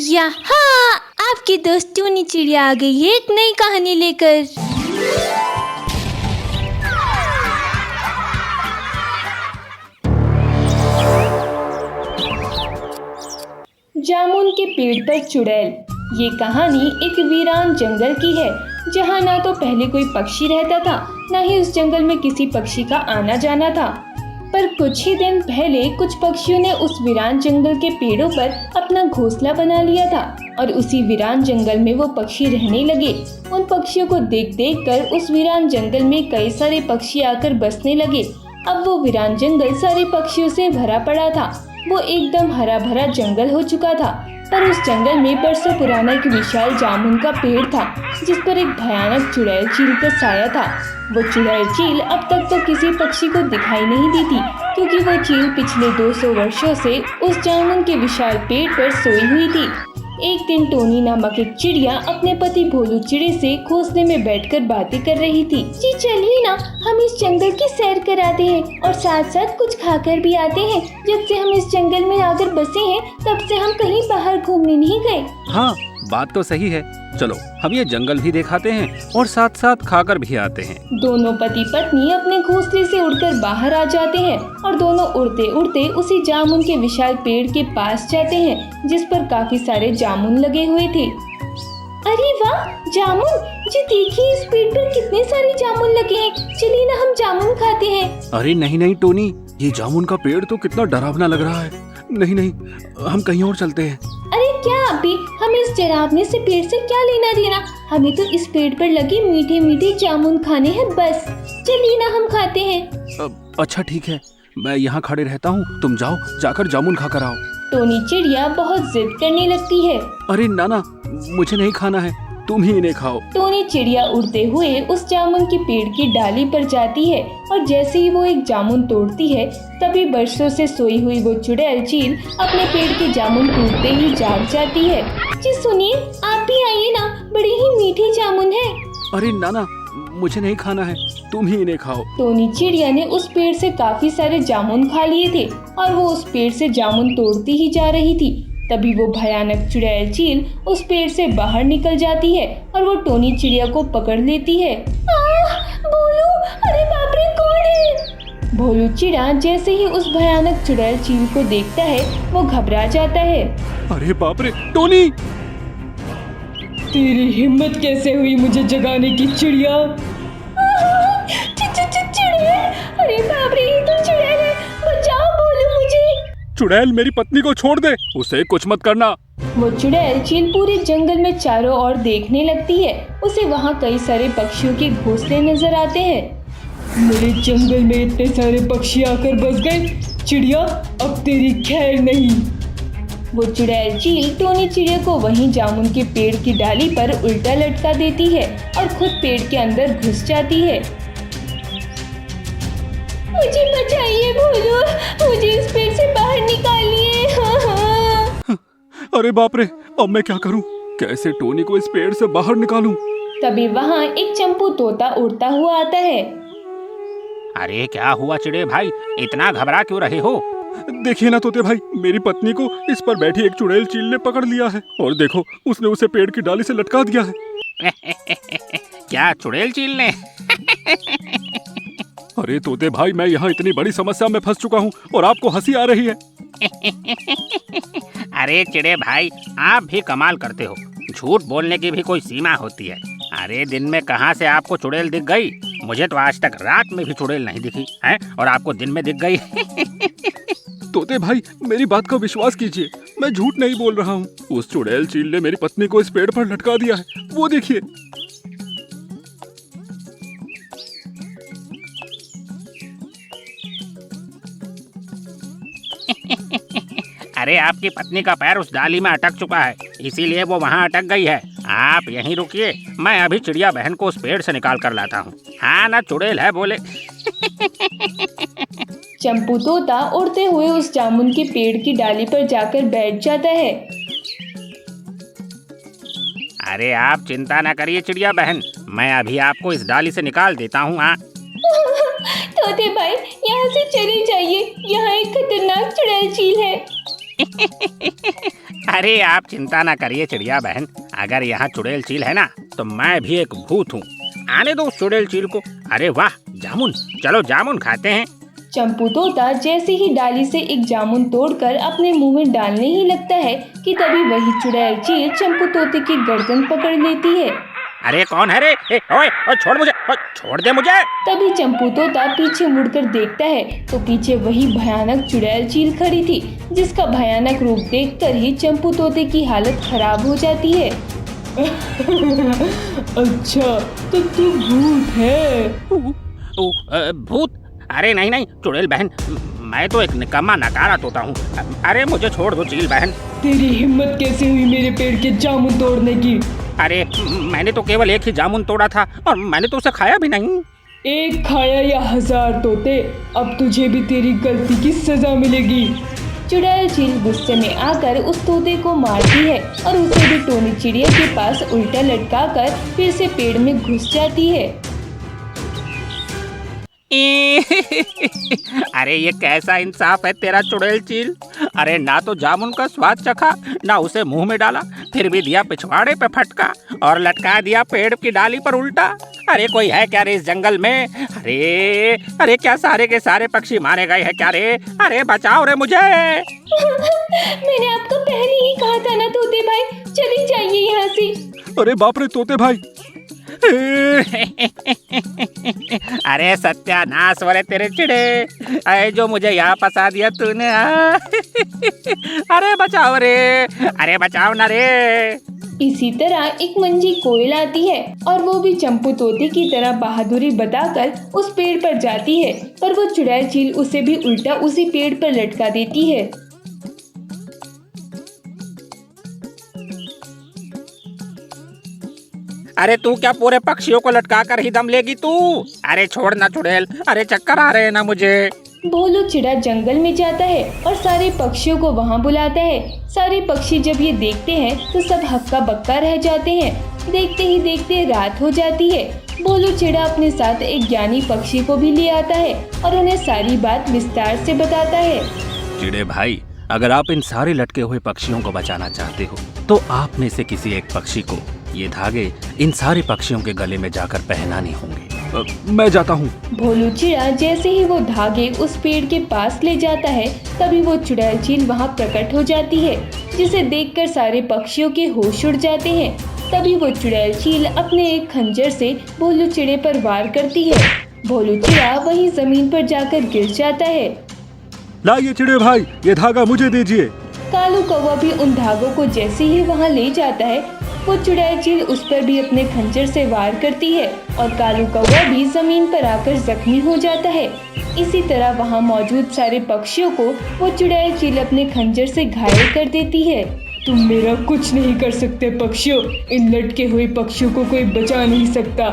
यहाँ आपकी दोस्त टूनी चिड़िया आ गई है एक नई कहानी लेकर। जामुन के पेड़ पर चुड़ैल। ये कहानी एक वीरान जंगल की है, जहाँ ना तो पहले कोई पक्षी रहता था, न ही उस जंगल में किसी पक्षी का आना जाना था। पर कुछ ही दिन पहले कुछ पक्षियों ने उस वीरान जंगल के पेड़ों पर अपना घोंसला बना लिया था और उसी वीरान जंगल में वो पक्षी रहने लगे। उन पक्षियों को देख देख कर उस वीरान जंगल में कई सारे पक्षी आकर बसने लगे। अब वो वीरान जंगल सारे पक्षियों से भरा पड़ा था। वो एकदम हरा भरा जंगल हो चुका था, पर उस जंगल में बरसों पुराना एक विशाल जामुन का पेड़ था, जिस पर एक भयानक चुड़ैल चील का साया था। वो चुड़ैल चील अब तक तो किसी पक्षी को दिखाई नहीं दी थी, क्योंकि वो चील पिछले 200 वर्षों से उस जामुन के विशाल पेड़ पर सोई हुई थी। एक दिन टोनी नामक एक चिड़िया अपने पति भोलू चिड़े से घोंसले में बैठकर बातें कर रही थी। जी चलिए ना, हम इस जंगल की सैर कराते हैं और साथ साथ कुछ खाकर भी आते हैं। जब से हम इस जंगल में आकर बसे हैं, तब से हम कहीं बाहर घूमने नहीं गए। हाँ, बात तो सही है। चलो हम ये जंगल भी दिखाते हैं और साथ साथ खाकर भी आते हैं। दोनों पति पत्नी अपने घोंसले से उड़कर बाहर आ जाते हैं और दोनों उड़ते उड़ते उसी जामुन के विशाल पेड़ के पास जाते हैं, जिस पर काफी सारे जामुन लगे हुए थे। अरे वाह, जामुन! जी देखिए, इस पेड़ पर कितने सारे जामुन लगे हैं। चलिए ना, हम जामुन खाते हैं। अरे नहीं नहीं टोनी, ये जामुन का पेड़ तो कितना डरावना लग रहा है। नहीं नहीं, हम कहीं और चलते हैं। अरे क्या अभी, हमें इस डरावने से पेड़ से क्या लेना देना? हमें तो इस पेड़ पर लगे मीठे मीठे जामुन खाने हैं बस। चलिए ना, हम खाते हैं। अच्छा ठीक है, मैं यहाँ खड़े रहता हूँ, तुम जाओ जाकर जामुन खाकर आओ। टोनी चिड़िया बहुत जिद करने लगती है। अरे नाना, मुझे नहीं खाना है, तुम ही इन्हें खाओ। टोनी चिड़िया उड़ते हुए उस जामुन के पेड़ की डाली पर जाती है और जैसे ही वो एक जामुन तोड़ती है, तभी बरसों से सोई हुई वो चुड़ैल चील अपने पेड़ के जामुन टूटते ही जाग जाती है। जी सुनिए, आप भी आइए ना, बड़े ही मीठे जामुन है। अरे नाना, मुझे नहीं खाना है, तुम ही इन्हें खाओ। टोनी चिड़िया ने उस पेड़ से काफी सारे जामुन खा लिए थे और वो उस पेड़ से जामुन तोड़ती ही जा रही थी। तभी वो भयानक चुड़ैल चील उस पेड़ से बाहर निकल जाती है और वो टोनी चिड़िया को पकड़ लेती है। भोलू! अरे बाप रे, कौन है? भोलू चिड़ा जैसे ही उस भयानक चुड़ैल चील को देखता है, वो घबरा जाता है। अरे बाप रे, टोनी! तेरी हिम्मत कैसे हुई मुझे जगाने की, चिड़िया? चुड़ैल! अरे बाप रे, ये तो चुड़ैल है! बचाओ भोलू मुझे! चुड़ैल मेरी पत्नी को छोड़ दे, उसे कुछ मत करना। वो चुड़ैल चील पूरे जंगल में चारों ओर देखने लगती है। उसे वहाँ कई सारे पक्षियों के घोंसले नजर आते हैं। मेरे जंगल में इतने सारे पक्षी आकर बस गए, चिड़िया अब तेरी खैर नहीं। वो चुड़ैल चील टोनी चिड़िया को वहीं जामुन के पेड़ की डाली पर उल्टा लटका देती है और खुद पेड़ के अंदर घुस जाती है। मुझे बचाइए भोलू, मुझे इस पेड़ से बाहर निकालिए। अरे बाप रे, अब मैं क्या करूं? कैसे टोनी को इस पेड़ से बाहर निकालूं? तभी वहाँ एक चंपू तोता उड़ता हुआ आता है। अरे क्या हुआ चिड़े भाई, इतना घबरा क्यों रहे हो? देखिए ना तोते भाई, मेरी पत्नी को इस पर बैठी एक चुड़ैल चील ने पकड़ लिया है और देखो, उसने उसे पेड़ की डाली से लटका दिया है। क्या चुड़ैल चील ने? अरे तोते भाई, मैं यहाँ इतनी बड़ी समस्या में फंस चुका हूँ और आपको हंसी आ रही है। अरे चिड़े भाई, आप भी कमाल करते हो। झूठ बोलने की भी कोई सीमा होती है। अरे दिन में कहाँ से आपको चुड़ैल दिख गई? मुझे तो आज तक रात में भी चुड़ैल नहीं दिखी है, और आपको दिन में दिख गई। तोते भाई, मेरी बात का विश्वास कीजिए, मैं झूठ नहीं बोल रहा हूँ। उस चुड़ैल चील ने मेरी पत्नी को इस पेड़ पर लटका दिया है, वो देखिए। अरे आपकी पत्नी का पैर उस डाली में अटक चुका है, इसीलिए वो वहाँ अटक गई है। आप यहीं रुकिए, मैं अभी चिड़िया बहन को उस पेड़ से निकाल कर लाता हूँ। हाँ ना, चुड़ैल है बोले। चंपू तोता उड़ते हुए उस जामुन के पेड़ की डाली पर जाकर बैठ जाता है। अरे आप चिंता न करिए चिड़िया बहन, मैं अभी आपको इस डाली से निकाल देता हूँ। हाँ तोते भाई, यहाँ से चले जाइए, यहाँ एक खतरनाक चुड़ैल चील है। अरे आप चिंता ना करिए चिड़िया बहन, अगर यहाँ चुड़ैल चील है ना तो मैं भी एक भूत हूँ। आने दो उस चुड़ैल चील को। अरे वाह जामुन, चलो जामुन खाते हैं। चंपू तोता जैसे ही डाली से एक जामुन तोड़कर अपने मुंह में डालने ही लगता है कि तभी वही चुड़ैल चील चंपू तोते की गर्दन पकड़ लेती है। अरे कौन है रे? ओए छोड़ मुझे, छोड़ दे मुझे। तभी चंपू तोता पीछे मुड़कर देखता है तो पीछे वही भयानक चुड़ैल चील खड़ी थी, जिसका भयानक रूप देखकर ही चंपू तोते की हालत खराब हो जाती है। अच्छा तो तू भूत है? भूत? अरे नहीं नहीं चुड़ैल बहन, मैं तो एक निकम्मा नकारा तोता हूँ। अरे मुझे छोड़ दो चील बहन। तेरी हिम्मत कैसे हुई मेरे पेड़ के जामुन तोड़ने की? अरे मैंने तो केवल एक ही जामुन तोड़ा था और मैंने तो उसे खाया भी नहीं। एक खाया या 1000 तोते, अब तुझे भी तेरी गलती की सजा मिलेगी। चुड़ैल चील गुस्से में आकर उस तोते को मारती है और उसे भी टोनी चिड़िया के पास उल्टा लटकाकर फिर से पेड़ में घुस जाती है। अरे ये कैसा इंसाफ है तेरा चुड़ैल चील। अरे ना तो जामुन का स्वाद चखा, ना उसे मुंह में डाला, फिर भी दिया पिछवाड़े पे फटका और लटका दिया पेड़ की डाली पर उल्टा। अरे कोई है क्या रे इस जंगल में? अरे क्या सारे के सारे पक्षी मारे गए हैं क्या रे? अरे बचाओ रे मुझे। मैंने आपको पहले ही कहा था ना तोते भाई, चली जाइए यहाँ से। अरे बाप रे तोते भाई। अरे सत्यानाश वाले तेरे चिड़े, अरे जो मुझे यहाँ फंसा दिया तूने। अरे बचाओ रे, अरे बचाओ ना रे। इसी तरह एक मंजी कोयल आती है और वो भी चंपू तोते की तरह बहादुरी बताकर उस पेड़ पर जाती है, पर वो चुड़ैल चील उसे भी उल्टा उसी पेड़ पर लटका देती है। अरे तू क्या पूरे पक्षियों को लटका कर ही दम लेगी तू? अरे छोड़ ना चुड़ैल, अरे चक्कर आ रहे हैं ना मुझे। भोलू चिड़ा जंगल में जाता है और सारे पक्षियों को वहाँ बुलाता है। सारे पक्षी जब ये देखते हैं तो सब हक्का बक्का रह जाते हैं। देखते ही देखते रात हो जाती है। भोलू चिड़ा अपने साथ एक ज्ञानी पक्षी को भी ले आता है और उन्हें सारी बात विस्तार से बताता है। चिड़े भाई, अगर आप इन सारे लटके हुए पक्षियों को बचाना चाहते हो तो आप में से किसी एक पक्षी को ये धागे इन सारे पक्षियों के गले में जाकर पहनाने होंगे। मैं जाता हूँ। भोलू चिड़ा जैसे ही वो धागे उस पेड़ के पास ले जाता है तभी वो चुड़ैल चील वहाँ प्रकट हो जाती है, जिसे देखकर सारे पक्षियों के होश उड़ जाते हैं। तभी वो चुड़ैल चील अपने एक खंजर से भोलू चिड़े पर वार करती है। भोलू चिड़ा वहीं जमीन पर जाकर गिर जाता है। लाइए चिड़े भाई, ये धागा मुझे दीजिए। कालू कौवा भी उन धागों को जैसे ही वहाँ ले जाता है वो चुड़ैल चील उस पर भी अपने खंजर से वार करती है और कालू कौवा भी जमीन पर आकर जख्मी हो जाता है। इसी तरह वहाँ मौजूद सारे पक्षियों को वो चुड़ैल चील अपने खंजर से घायल कर देती है। तुम मेरा कुछ नहीं कर सकते पक्षियों, इन लटके हुए पक्षियों को कोई बचा नहीं सकता।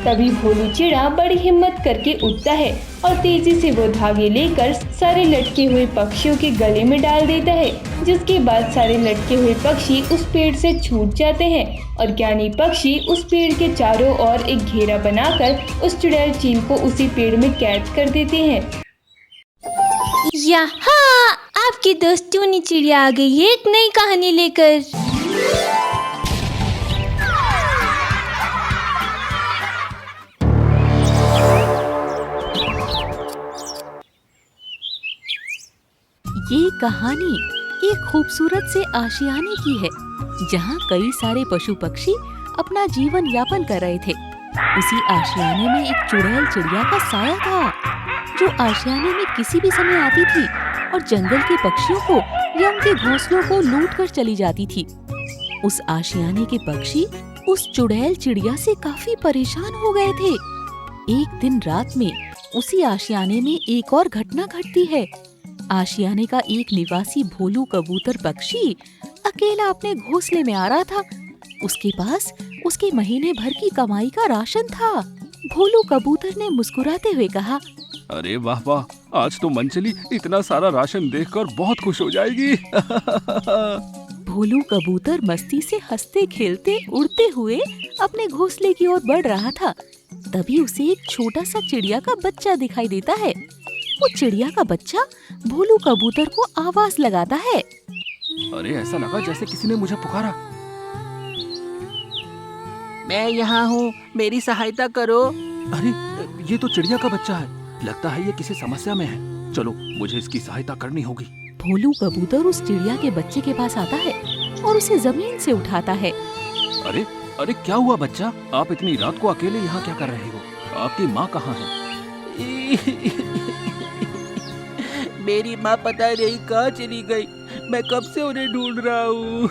तभी भोलू चिड़ा बड़ी हिम्मत करके उठता है और तेजी से वो धागे लेकर सारे लटके हुए पक्षियों के गले में डाल देता है, जिसके बाद सारे लटके हुए पक्षी उस पेड़ से छूट जाते हैं और ज्ञानी पक्षी उस पेड़ के चारों ओर एक घेरा बनाकर उस चुड़ैल चील को उसी पेड़ में कैद कर देते हैं। यहाँ आपकी दोस्त टूनी चिड़िया आ गई है एक नई कहानी लेकर। ये कहानी एक खूबसूरत से आशियाने की है, जहाँ कई सारे पशु पक्षी अपना जीवन यापन कर रहे थे। उसी आशियाने में एक चुड़ैल चिड़िया का साया था, जो आशियाने में किसी भी समय आती थी और जंगल के पक्षियों को या उनके घोंसलों को लूट कर चली जाती थी। उस आशियाने के पक्षी उस चुड़ैल चिड़िया से काफी परेशान हो गए थे। एक दिन रात में उसी आशियाने में एक और घटना घटती है। आशियाने का एक निवासी भोलू कबूतर पक्षी अकेला अपने घोंसले में आ रहा था। उसके पास उसके महीने भर की कमाई का राशन था। भोलू कबूतर ने मुस्कुराते हुए कहा, अरे वाह वाह, आज तो मंचली इतना सारा राशन देखकर बहुत खुश हो जाएगी। भोलू कबूतर मस्ती से हंसते खेलते उड़ते हुए अपने घोंसले की ओर बढ़ रहा था। तभी उसे एक छोटा सा चिड़िया का बच्चा दिखाई देता है। वो चिड़िया का बच्चा भोलू कबूतर को आवाज लगाता है। अरे ऐसा लगा जैसे किसी ने मुझे पुकारा। मैं यहाँ हूँ, मेरी सहायता करो। अरे ये तो चिड़िया का बच्चा है, लगता है ये किसी समस्या में है। चलो मुझे इसकी सहायता करनी होगी। भोलू कबूतर उस चिड़िया के बच्चे के पास आता है और उसे जमीन से उठाता है। अरे अरे क्या हुआ बच्चा, आप इतनी रात को अकेले यहाँ क्या कर रहे हो? आपकी माँ कहाँ है? मेरी माँ पता नहीं कहाँ चली गई, मैं कब से उन्हें ढूंढ रहा हूँ।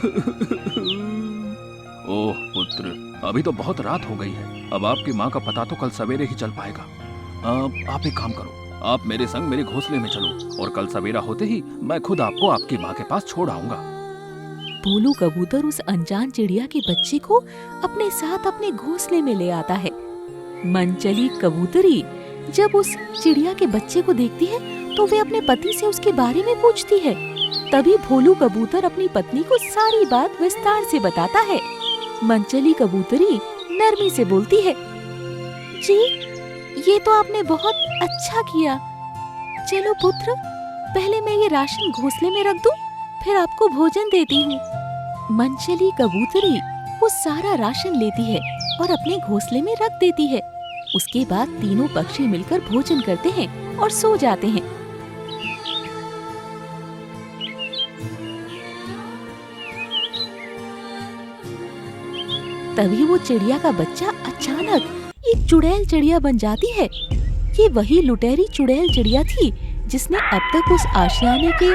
ओह पुत्र, अभी तो बहुत रात हो गई है, अब आपकी माँ का पता तो कल सवेरे ही चल पाएगा। आप एक काम करो, आप मेरे संग मेरे घोंसले में चलो और कल सवेरा होते ही मैं खुद आपको आपकी माँ के पास छोड़ आऊंगा। भोलू कबूतर उस अनजान चिड़िया के बच्चे को अपने साथ अपने घोंसले में ले आता है। मनचली कबूतरी जब उस चिड़िया के बच्चे को देखती है तो वे अपने पति से उसके बारे में पूछती है। तभी भोलू कबूतर अपनी पत्नी को सारी बात विस्तार से बताता है। मनचली कबूतरी नरमी से बोलती है, जी ये तो आपने बहुत अच्छा किया। चलो पुत्र, पहले मैं ये राशन घोंसले में रख दूं, फिर आपको भोजन देती हूँ। मनचली कबूतरी वो सारा राशन लेती है और अपने घोंसले में रख देती है। उसके बाद तीनों पक्षी मिलकर भोजन करते हैं और सो जाते हैं। तभी वो चिड़िया का बच्चा अचानक एक चुड़ैल चिड़िया बन जाती है। ये वही लुटेरी चुड़ैल चिड़िया थी जिसने अब तक उस आशियाने के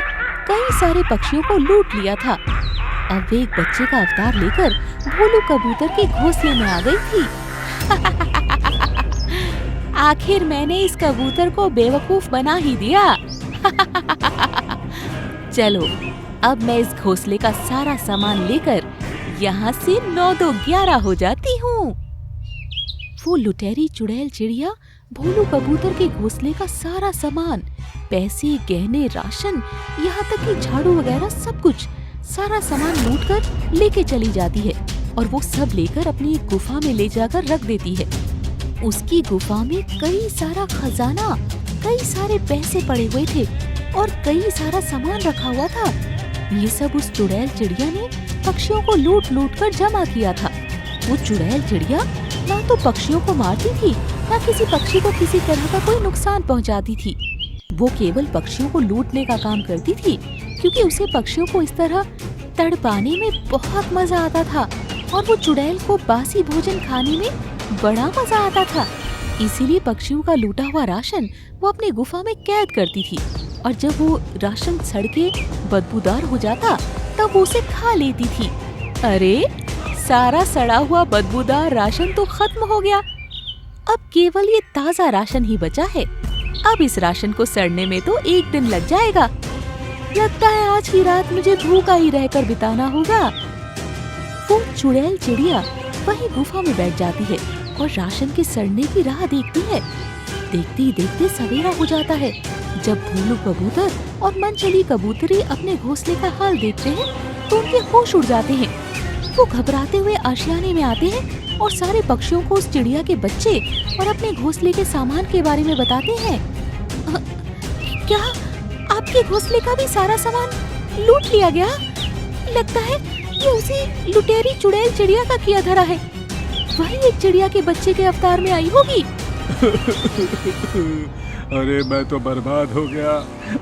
कई सारे पक्षियों को लूट लिया था। अब वे एक बच्चे का अवतार लेकर भोलू कबूतर के घोंसले में आ गई थी। आखिर मैंने इस कबूतर को बेवकूफ बना ही दिया। चलो अब मैं इस घोंसले का सारा सामान लेकर यहाँ से 9 2 11 हो जाती हूँ। वो लुटेरी चुड़ैल चिड़िया भोलू कबूतर के घोंसले का सारा सामान, पैसे, गहने, राशन, यहाँ तक कि झाड़ू वगैरह सब कुछ, सारा सामान लूटकर लेके चली जाती है और वो सब लेकर अपनी एक गुफा में ले जाकर रख देती है। उसकी गुफा में कई सारा खजाना, कई सारे पैसे पड़े हुए थे और कई सारा सामान रखा हुआ था। ये सब उस चुड़ैल चिड़िया ने पक्षियों को लूट लूट कर जमा किया था। वो चुड़ैल चिड़िया ना तो पक्षियों को मारती थी, ना किसी पक्षी को किसी तरह का कोई नुकसान पहुंचाती थी। वो केवल पक्षियों को लूटने का काम करती थी, क्योंकि उसे पक्षियों को इस तरह तड़पाने में बहुत मजा आता था और वो चुड़ैल को बासी भोजन खाने में बड़ा मजा आता था। इसीलिए पक्षियों का लूटा हुआ राशन वो अपनी गुफा में कैद करती थी और जब वो राशन सड़के बदबूदार हो जाता तब वो उसे खा लेती थी। अरे सारा सड़ा हुआ बदबूदार राशन तो खत्म हो गया, अब केवल ये ताजा राशन ही बचा है। अब इस राशन को सड़ने में तो 1 दिन लग जाएगा। लगता है आज की रात मुझे भूखा ही रहकर बिताना होगा। वो चुड़ैल चिड़िया वहीं गुफा में बैठ जाती है और राशन के सड़ने की राह देखती है। देखते ही देखते सवेरा हो जाता है। जब भोलू कबूतर और मनचली कबूतरी अपने घोंसले का हाल देखते हैं तो उनके होश उड़ जाते हैं। वो घबराते हुए आशियाने में आते हैं और सारे पक्षियों को उस चिड़िया के बच्चे और अपने घोंसले के सामान के बारे में बताते हैं। क्या आपके घोंसले का भी सारा सामान लूट लिया गया? लगता है ये उसी लुटेरी चुड़ैल चिड़िया का किया धरा है। वही एक चिड़िया के बच्चे के अवतार में आई होगी। अरे मैं तो बर्बाद हो गया,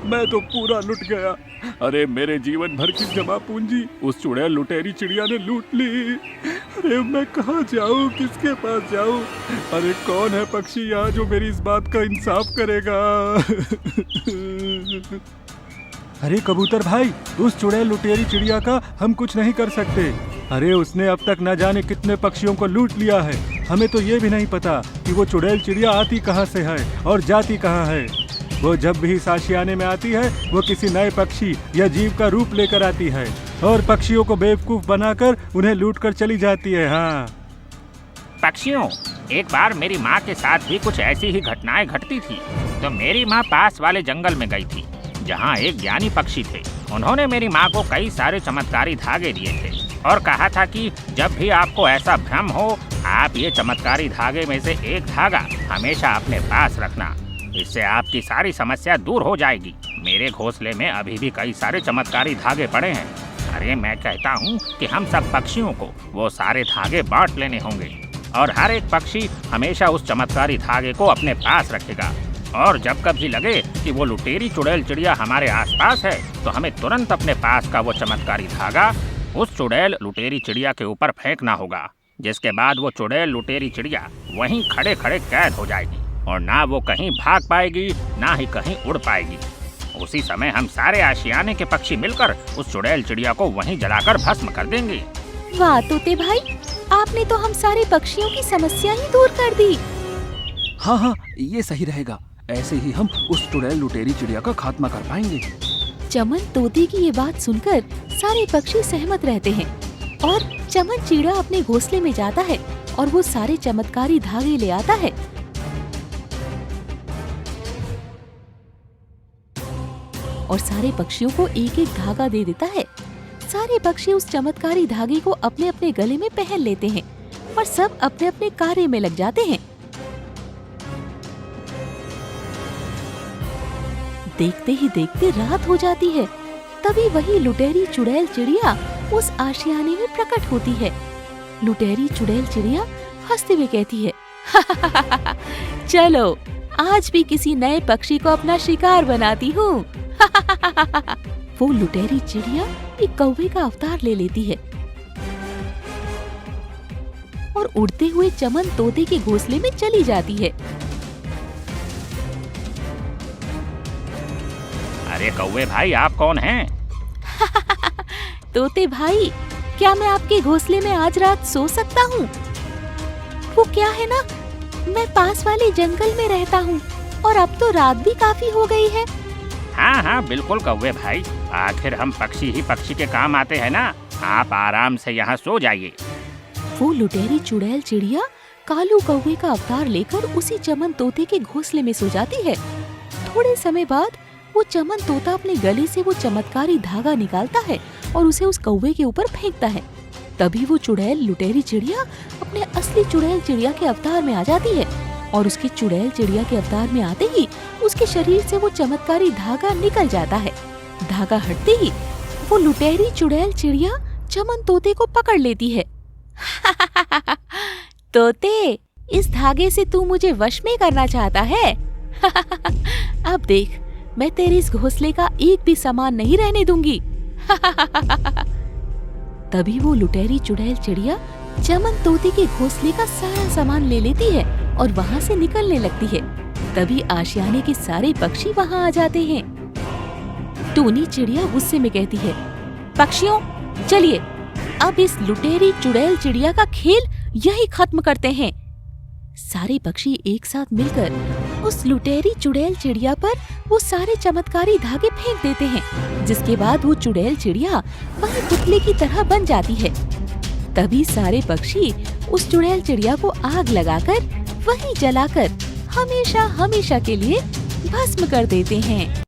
मैं तो पूरा लुट गया। अरे मेरे जीवन भर की जमा पूंजी उस चुड़ैल लुटेरी चिड़िया ने लूट ली। अरे मैं कहाँ जाऊँ, किसके पास जाऊँ? अरे कौन है पक्षी यहाँ जो मेरी इस बात का इंसाफ करेगा? अरे कबूतर भाई, उस चुड़ैल लुटेरी चिड़िया का हम कुछ नहीं कर सकते। अरे उसने अब तक न जाने कितने पक्षियों को लूट लिया है। हमें तो ये भी नहीं पता कि वो चुड़ैल चिड़िया आती कहाँ से है और जाती कहाँ है। वो जब भी इस आशियाने में आती है वो किसी नए पक्षी या जीव का रूप लेकर आती है और पक्षियों को बेवकूफ बनाकर उन्हें लूट कर चली जाती है। हाँ पक्षियों, एक बार मेरी माँ के साथ भी कुछ ऐसी ही घटनाएं घटती थी। तो मेरी माँ पास वाले जंगल में गई थी जहाँ एक ज्ञानी पक्षी थे। उन्होंने मेरी माँ को कई सारे चमत्कारी धागे दिए थे और कहा था कि जब भी आपको ऐसा भ्रम हो, आप ये चमत्कारी धागे में से एक धागा हमेशा अपने पास रखना। इससे आपकी सारी समस्या दूर हो जाएगी। मेरे घोंसले में अभी भी कई सारे चमत्कारी धागे पड़े हैं। अरे मैं कहता हूँ कि हम सब पक्षियों को वो सारे धागे बांट लेने होंगे और हर एक पक्षी हमेशा उस चमत्कारी धागे को अपने पास रखेगा। और जब कभी लगे कि वो लुटेरी चुड़ैल चिड़िया हमारे आसपास है तो हमें तुरंत अपने पास का वो चमत्कारी धागा उस चुड़ैल लुटेरी चिड़िया के ऊपर फेंकना होगा, जिसके बाद वो चुड़ैल लुटेरी चिड़िया वहीं खड़े खड़े कैद हो जाएगी और ना वो कहीं भाग पाएगी ना ही कहीं उड़ पाएगी। उसी समय हम सारे आशियाने के पक्षी मिलकर उस चुड़ैल चिड़िया को वहीं जलाकर भस्म कर देंगे। वाह तोते भाई, आपने तो हम सारे पक्षियों की समस्या ही दूर कर दी। हाँ हाँ, ये सही रहेगा। ऐसे ही हम उस चुड़ैल लुटेरी चिड़िया का खात्मा कर पाएंगे। चमन तोते की ये बात सुनकर सारे पक्षी सहमत रहते हैं और चमन चिड़ा अपने घोंसले में जाता है और वो सारे चमत्कारी धागे ले आता है। और सारे पक्षियों को एक एक धागा दे देता है। सारे पक्षी उस चमत्कारी धागे को अपने अपने गले में पहन लेते हैं और सब अपने अपने कार्य में लग जाते हैं। देखते ही देखते रात हो जाती है। तभी वही लुटेरी चुड़ैल चिड़िया उस आशियाने में प्रकट होती है। लुटेरी चुड़ैल चिड़िया हंसते हुए कहती है, चलो आज भी किसी नए पक्षी को अपना शिकार बनाती हूँ। वो लुटेरी चिड़िया एक कौवे का अवतार ले लेती है और उड़ते हुए चमन तोते के घोंसले में चली जाती है। अरे कौवे भाई, आप कौन हैं? तोते भाई, क्या मैं आपके घोंसले में आज रात सो सकता हूँ? वो क्या है ना, मैं पास वाले जंगल में रहता हूँ और अब तो रात भी काफी हो गई है। हाँ हाँ बिल्कुल कौवे भाई, आखिर हम पक्षी ही पक्षी के काम आते हैं ना। आप आराम से यहाँ सो जाइए। वो लुटेरी चुड़ैल चिड़िया कालू कौवे का अवतार लेकर उसी चमन तोते के घोंसले में सो जाती है। थोड़े समय बाद वो चमन तोता अपने गले से वो चमत्कारी धागा निकालता है और उसे उस कौवे के ऊपर फेंकता है। तभी वो चुड़ैल लुटेरी चिड़िया अपने असली चुड़ैल चिड़िया के अवतार में आ जाती है और उसके चुड़ैल चिड़िया के अवतार में आते ही उसके शरीर से वो चमत्कारी धागा निकल जाता है। धागा हटते ही वो लुटेरी चुड़ैल चिड़िया चमन तोते को पकड़ लेती है। तोते, इस धागे से तू मुझे वश में करना चाहता है? अब देख, मैं तेरे इस घोंसले का एक भी सामान नहीं रहने दूंगी। तभी वो लुटेरी चुड़ैल चिड़िया चमन तोते के घोंसले का सारा सामान ले लेती है और वहाँ से निकलने लगती है। तभी आशियाने के सारे पक्षी वहाँ आ जाते हैं। टूनी चिड़िया गुस्से में कहती है, पक्षियों चलिए, अब इस लुटेरी चुड़ैल चिड़िया का खेल यही खत्म करते हैं। सारे पक्षी एक साथ मिलकर उस लुटेरी चुड़ैल चिड़िया पर वो सारे चमत्कारी धागे फेंक देते हैं, जिसके बाद वो चुड़ैल चिड़िया वहीं पुतले की तरह बन जाती है। तभी सारे पक्षी उस चुड़ैल चिड़िया को आग लगाकर वहीं जलाकर हमेशा हमेशा के लिए भस्म कर देते हैं।